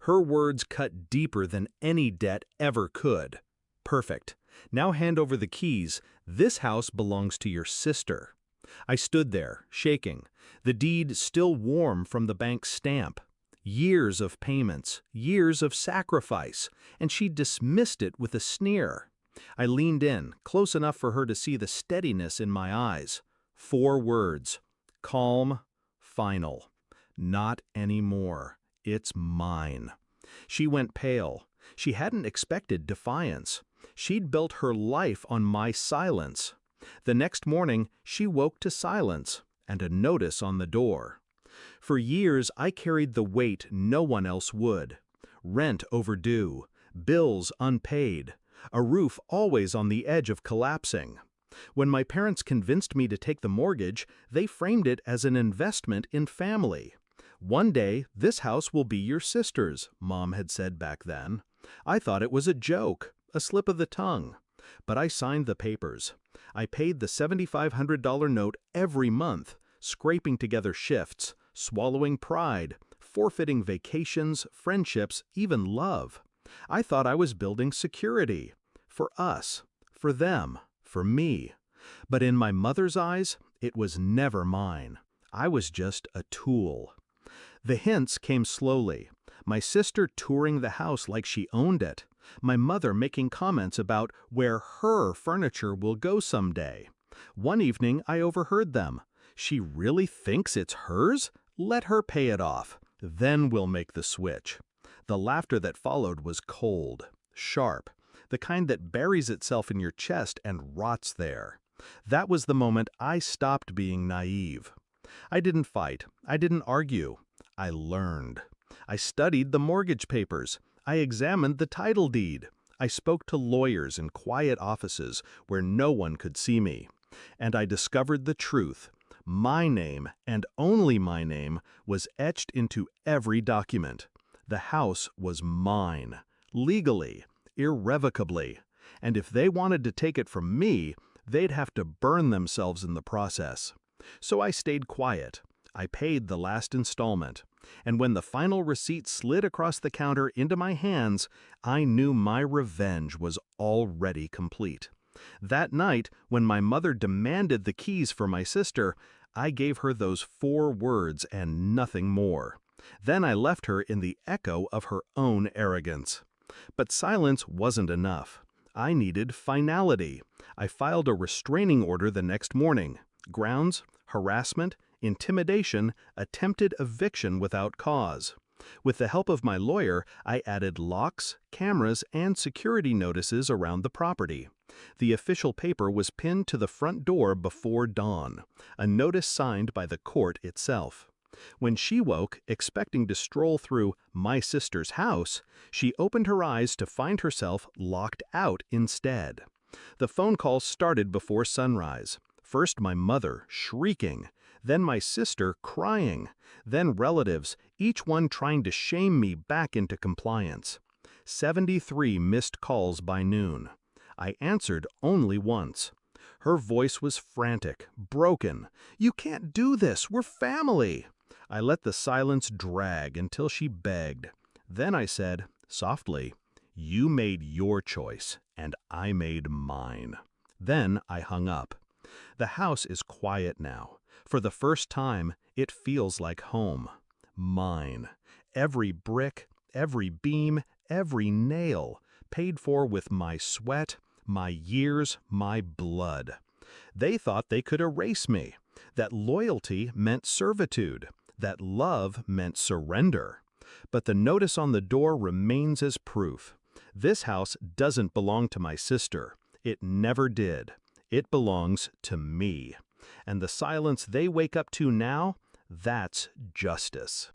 Her words cut deeper than any debt ever could. Perfect. Now hand over the keys. This house belongs to your sister. I stood there, shaking, the deed still warm from the bank's stamp. Years of payments, years of sacrifice, and she dismissed it with a sneer. I leaned in, close enough for her to see the steadiness in my eyes. 4 words. Calm, final. Not anymore. It's mine. She went pale. She hadn't expected defiance. She'd built her life on my silence. The next morning, she woke to silence and a notice on the door. For years, I carried the weight no one else would. Rent overdue, bills unpaid, a roof always on the edge of collapsing. When my parents convinced me to take the mortgage, they framed it as an investment in family. "One day, this house will be your sister's," Mom had said back then. I thought it was a joke, a slip of the tongue. But I signed the papers. I paid the $7,500 note every month, scraping together shifts, swallowing pride, forfeiting vacations, friendships, even love. I thought I was building security. For us, for them, for me. But in my mother's eyes, it was never mine. I was just a tool. The hints came slowly. My sister touring the house like she owned it. My mother making comments about where her furniture will go someday. One evening, I overheard them. "She really thinks it's hers? Let her pay it off. Then we'll make the switch." The laughter that followed was cold, sharp, the kind that buries itself in your chest and rots there. That was the moment I stopped being naive. I didn't fight. I didn't argue. I learned. I studied the mortgage papers. I examined the title deed. I spoke to lawyers in quiet offices where no one could see me. And I discovered the truth. My name, and only my name, was etched into every document. The house was mine, legally, irrevocably. And if they wanted to take it from me, they'd have to burn themselves in the process. So I stayed quiet. I paid the last installment. And when the final receipt slid across the counter into my hands, I knew my revenge was already complete. That night, when my mother demanded the keys for my sister, I gave her those 4 words and nothing more. Then I left her in the echo of her own arrogance. But silence wasn't enough. I needed finality. I filed a restraining order the next morning. Grounds: harassment, intimidation, attempted eviction without cause. With the help of my lawyer, I added locks, cameras, and security notices around the property. The official paper was pinned to the front door before dawn, a notice signed by the court itself. When she woke, expecting to stroll through my sister's house, she opened her eyes to find herself locked out instead. The phone calls started before sunrise. First my mother, shrieking, then my sister, crying, then relatives, each one trying to shame me back into compliance. 73 missed calls by noon. I answered only once. Her voice was frantic, broken. "You can't do this, we're family." I let the silence drag until she begged. Then I said, softly, "You made your choice, and I made mine." Then I hung up. The house is quiet now. For the first time, it feels like home. Mine. Every brick, every beam, every nail, paid for with my sweat, my years, my blood. They thought they could erase me, that loyalty meant servitude, that love meant surrender. But the notice on the door remains as proof. This house doesn't belong to my sister. It never did. It belongs to me. And the silence they wake up to now, that's justice.